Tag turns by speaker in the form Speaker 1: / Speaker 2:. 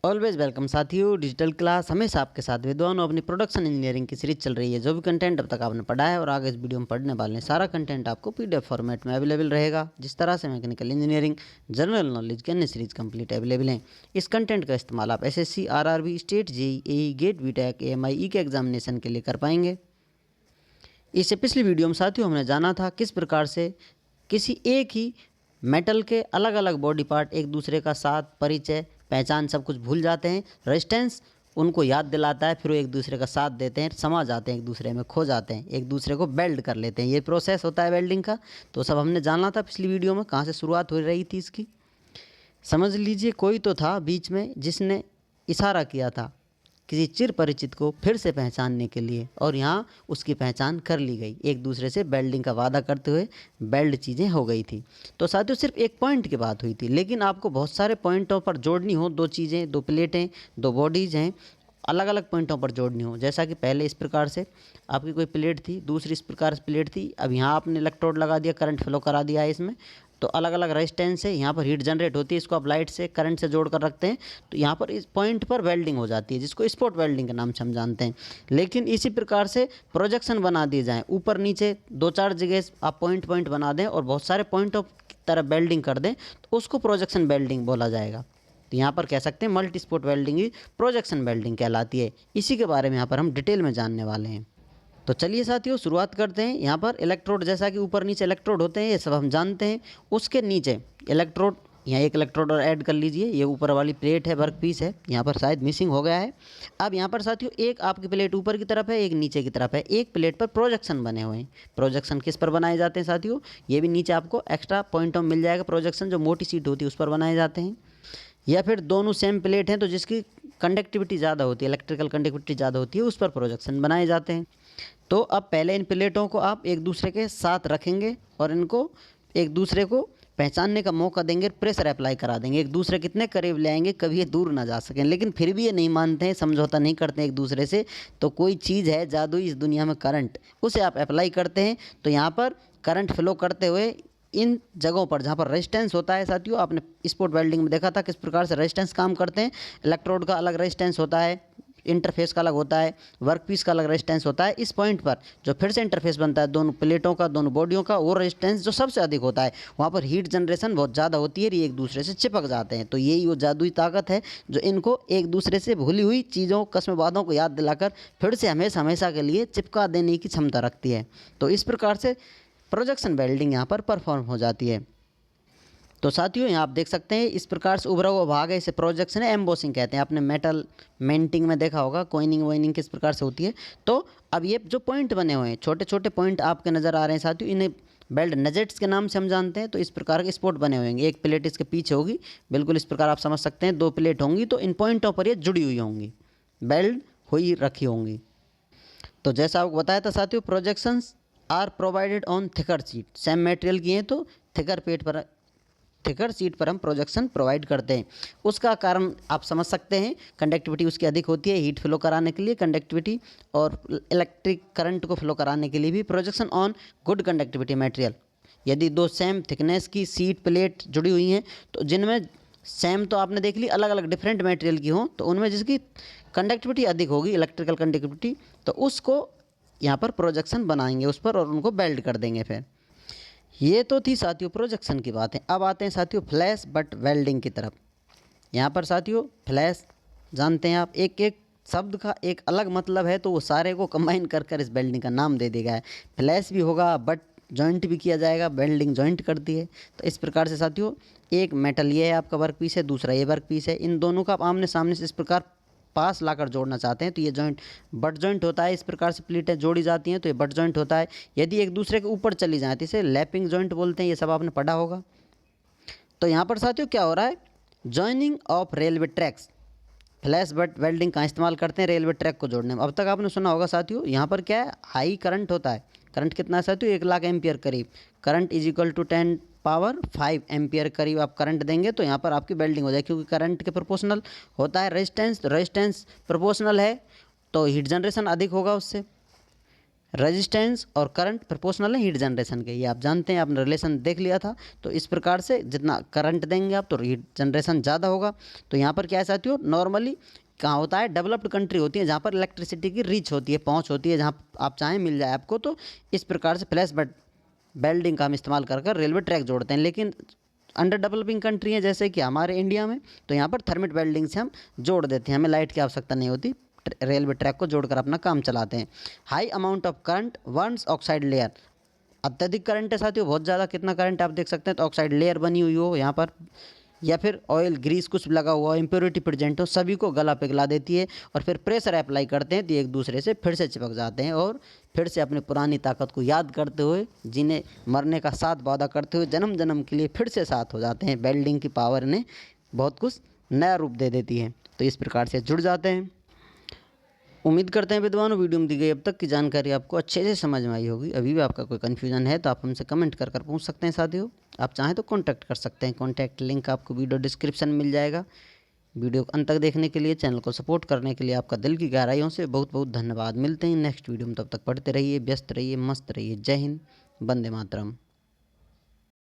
Speaker 1: Always welcome साथियों। Digital class हमेशा आपके साथ विद्वानों अपनी प्रोडक्शन इंजीनियरिंग की सीरीज चल रही है। जो भी कंटेंट अब तक आपने पढ़ा है और आगे इस वीडियो में पढ़ने वाले हैं, सारा कंटेंट आपको पीडीएफ फॉर्मेट में अवेलेबल रहेगा। जिस तरह से मैकेनिकल इंजीनियरिंग, जनरल नॉलेज की अन्य सीरीज कंप्लीट अवेलेबल हैं। इस कंटेंट का इस्तेमाल आप SSC, RRB, state, JEE, GATE, BTech, AMI के एग्जामिनेशन के लिए कर पाएंगे। इससे पिछली वीडियो में साथियों हमने जाना था किस प्रकार से किसी एक ही मेटल के अलग अलग बॉडी पार्ट एक दूसरे का साथ, परिचय, पहचान सब कुछ भूल जाते हैं। रेजिस्टेंस उनको याद दिलाता है, फिर वो एक दूसरे का साथ देते हैं, समा जाते हैं, एक दूसरे में खो जाते हैं, एक दूसरे को वेल्ड कर लेते हैं। ये प्रोसेस होता है वेल्डिंग का। तो सब हमने जाना था पिछली वीडियो में, कहाँ से शुरुआत हो रही थी इसकी। समझ लीजिए, कोई तो था बीच में जिसने इशारा किया था किसी चिर परिचित को फिर से पहचानने के लिए, और यहाँ उसकी पहचान कर ली गई। एक दूसरे से वेल्डिंग का वादा करते हुए वेल्ड चीज़ें हो गई थी। तो साथियों सिर्फ एक पॉइंट की बात हुई थी, लेकिन आपको बहुत सारे पॉइंटों पर जोड़नी हो। दो चीज़ें, दो प्लेटें, दो बॉडीज़ हैं, अलग अलग पॉइंटों पर जोड़नी हो। जैसा कि पहले इस प्रकार से आपकी कोई प्लेट थी, दूसरी इस प्रकार से प्लेट थी। अब यहाँ आपने इलेक्ट्रोड लगा दिया, करंट फ्लो करा दिया है इसमें, तो अलग अलग रेजिस्टेंस है। यहाँ पर हीट जनरेट होती है, इसको आप लाइट से, करंट से जोड़ कर रखते हैं, तो यहाँ पर इस पॉइंट पर वेल्डिंग हो जाती है, जिसको स्पॉट वेल्डिंग के नाम से हम जानते हैं। लेकिन इसी प्रकार से प्रोजेक्शन बना दिए जाएँ, ऊपर नीचे दो चार जगह आप पॉइंट पॉइंट बना दें और बहुत सारे पॉइंटों की तरह वेल्डिंग कर दें, तो उसको प्रोजेक्शन वेल्डिंग बोला जाएगा। तो यहाँ पर कह सकते हैं मल्टी स्पॉट वेल्डिंग ही प्रोजेक्शन वेल्डिंग कहलाती है। इसी के बारे में यहाँ पर हम डिटेल में जानने वाले हैं। तो चलिए साथियों शुरुआत करते हैं। यहाँ पर इलेक्ट्रोड, जैसा कि ऊपर नीचे इलेक्ट्रोड होते हैं, ये सब हम जानते हैं। उसके नीचे इलेक्ट्रोड, यहाँ एक इलेक्ट्रोड और ऐड कर लीजिए। ये ऊपर वाली प्लेट है, वर्क पीस है, यहाँ पर शायद मिसिंग हो गया है। अब यहाँ पर साथियों एक आपकी प्लेट ऊपर की तरफ है, एक नीचे की तरफ है। एक प्लेट पर प्रोजेक्शन बने हुए हैं। प्रोजेक्शन किस पर बनाए जाते हैं साथियों, ये भी नीचे आपको एक्स्ट्रा पॉइंटों में मिल जाएगा। प्रोजेक्शन जो मोटी सीट होती है उस पर बनाए जाते हैं, या फिर दोनों सेम प्लेट हैं तो जिसकी कंडक्टिविटी ज़्यादा होती है, इलेक्ट्रिकल कंडक्टिविटी ज़्यादा होती है, उस पर प्रोजेक्शन बनाए जाते हैं। तो अब पहले इन प्लेटों को आप एक दूसरे के साथ रखेंगे और इनको एक दूसरे को पहचानने का मौका देंगे, प्रेशर अप्लाई करा देंगे। एक दूसरे कितने करीब ले आएंगे, कभी ये दूर ना जा सकें। लेकिन फिर भी ये नहीं मानते हैं, समझौता नहीं करते हैं एक दूसरे से। तो कोई चीज़ है जादुई इस दुनिया में, करंट, उसे आप अप्लाई करते हैं तो यहाँ पर करंट फ्लो करते हुए इन जगहों पर जहाँ पर रेजिस्टेंस होता है, साथियों आपने स्पॉट वेल्डिंग में देखा था किस प्रकार से रेजिस्टेंस काम करते हैं। इलेक्ट्रोड का अलग रेजिस्टेंस होता है, इंटरफेस का अलग होता है, वर्कपीस का अलग रेजिस्टेंस होता है। इस पॉइंट पर जो फिर से इंटरफेस बनता है दोनों प्लेटों का, दोनों बॉडियों का, वो रेजिस्टेंस जो सबसे अधिक होता है, वहाँ पर हीट जनरेशन बहुत ज़्यादा होती है, ये एक दूसरे से चिपक जाते हैं। तो यही वो जादुई ताकत है जो इनको एक दूसरे से भूली हुई चीज़ों, कस्म बातों को याद दिलाकर फिर से हमेशा हमेशा के लिए चिपका देने की क्षमता रखती है। तो इस प्रकार से प्रोजेक्शन वेल्डिंग यहाँ पर परफॉर्म हो जाती है। तो साथियों यहाँ आप देख सकते हैं इस प्रकार से उभरा हुआ भाग है, इसे प्रोजेक्शन है, एम्बोसिंग कहते हैं। आपने मेटल मेंटिंग में देखा होगा, कोइनिंग वोइनिंग किस प्रकार से होती है। तो अब ये जो पॉइंट बने हुए हैं, छोटे छोटे पॉइंट आपके नज़र आ रहे हैं साथियों, इन्हें बेल्ट नजेट्स के नाम से हम जानते हैं। तो इस प्रकार के स्पॉट बने हुए होंगे, एक प्लेट इसके पीछे होगी, बिल्कुल इस प्रकार आप समझ सकते हैं। दो प्लेट होंगी तो इन पॉइंटों पर ये जुड़ी हुई होंगी, बेल्ट हुई रखी होंगी। तो जैसा आपको बताया था साथियों, projections are provided on thicker sheet. Same material की हैं तो थिकर सीट पर हम प्रोजेक्शन प्रोवाइड करते हैं। उसका कारण आप समझ सकते हैं, कंडक्टिविटी उसकी अधिक होती है, हीट फ्लो कराने के लिए कंडक्टिविटी और इलेक्ट्रिक करंट को फ्लो कराने के लिए भी। Projection on good conductivity material, यदि दो सेम थिकनेस की सीट प्लेट जुड़ी हुई हैं, तो जिनमें सेम तो आपने देख ली, अलग अलग डिफरेंट मटेरियल की हों, तो उनमें जिसकी कंडक्टिविटी अधिक होगी, इलेक्ट्रिकल कंडक्टिविटी, तो उसको यहाँ पर प्रोजेक्शन बनाएंगे उस पर और उनको बेल्ट कर देंगे। फिर ये तो थी साथियों प्रोजेक्शन की बात है। अब आते हैं साथियों फ्लैश बट वेल्डिंग की तरफ। यहाँ पर साथियों फ्लैश जानते हैं आप, एक एक शब्द का एक अलग मतलब है, तो वो सारे को कंबाइन कर कर इस वेल्डिंग का नाम दे दिया गया है। फ्लैश भी होगा, बट जॉइंट भी किया जाएगा, वेल्डिंग जॉइंट करती है। तो इस प्रकार से साथियों एक मेटल ये है आपका वर्क पीस है, दूसरा ये वर्क पीस है, इन दोनों का आप आमने सामने से इस प्रकार पास लाकर जोड़ना चाहते हैं तो ये जॉइंट बट जॉइंट होता है। इस प्रकार से प्लेटें जोड़ी जाती हैं तो ये बट जॉइंट होता है। यदि एक दूसरे के ऊपर चली जाए तो इसे लैपिंग जॉइंट बोलते हैं, ये सब आपने पढ़ा होगा। तो यहाँ पर साथियों क्या हो रहा है, joining of railway tracks. Flash butt welding का इस्तेमाल करते हैं रेलवे ट्रैक को जोड़ने में। अब तक आपने सुना होगा साथियों, यहाँ पर क्या है, हाई करंट होता है। करंट कितना है साथियों, 1,00,000 एम्पियर करीब। Current is equal to 10⁵ ampere करीब आप करंट देंगे तो यहाँ पर आपकी वेल्डिंग हो जाए, क्योंकि करंट के प्रोपोर्शनल होता है रेजिस्टेंस। तो रेजिस्टेंस प्रोपोर्शनल है तो हीट जनरेशन अधिक होगा उससे। रेजिस्टेंस और करंट प्रोपोर्शनल है हीट जनरेशन के, ये आप जानते हैं, आपने रिलेशन देख लिया था। तो इस प्रकार से जितना करंट देंगे आप तो हीट जनरेशन ज़्यादा होगा। तो यहाँ पर क्या है साथियों, नॉर्मली कहाँ होता है, डेवलप्ड कंट्री होती है जहाँ पर इलेक्ट्रिसिटी की रीच होती है, पहुँच होती है, जहाँ आप चाहें मिल जाए आपको। तो इस प्रकार से फ्लैश बेल्डिंग का हम इस्तेमाल कर रेलवे ट्रैक जोड़ते हैं। लेकिन अंडर डेवलपिंग कंट्री है जैसे कि हमारे इंडिया में, तो यहाँ पर थर्मिट वेल्डिंग से हम जोड़ देते हैं, हमें लाइट की आवश्यकता नहीं होती, रेलवे ट्रैक को जोड़कर अपना काम चलाते हैं। High amount of current once oxide layer, अत्यधिक करंट है साथियों, बहुत ज़्यादा, कितना करंट आप देख सकते हैं, तो ऑक्साइड लेयर बनी हुई हो यहाँ पर, या फिर ऑयल ग्रीस कुछ लगा हुआ हो, इम्प्योरिटी प्रेजेंट हो, सभी को गला पिघला देती है। और फिर प्रेशर अप्लाई करते हैं तो एक दूसरे से फिर से चिपक जाते हैं और फिर से अपनी पुरानी ताकत को याद करते हुए, जिन्हें मरने का साथ वादा करते हुए जन्म जन्म के लिए फिर से साथ हो जाते हैं। वेल्डिंग की पावर ने बहुत कुछ नया रूप दे देती है। तो इस प्रकार से जुड़ जाते हैं। उम्मीद करते हैं विद्वानों वीडियो में दी गई अब तक की जानकारी आपको अच्छे से समझ में आई होगी। अभी भी आपका कोई कन्फ्यूजन है तो आप हमसे कमेंट कर पूछ सकते हैं साथियों। आप चाहें तो कांटेक्ट कर सकते हैं, कांटेक्ट लिंक आपको वीडियो डिस्क्रिप्शन में मिल जाएगा। वीडियो को अंत तक देखने के लिए, चैनल को सपोर्ट करने के लिए आपका दिल की गहराइयों से बहुत बहुत धन्यवाद। मिलते हैं नेक्स्ट वीडियो में, तब तक पढ़ते रहिए, व्यस्त रहिए, मस्त रहिए। जय हिंद, वंदे मातरम।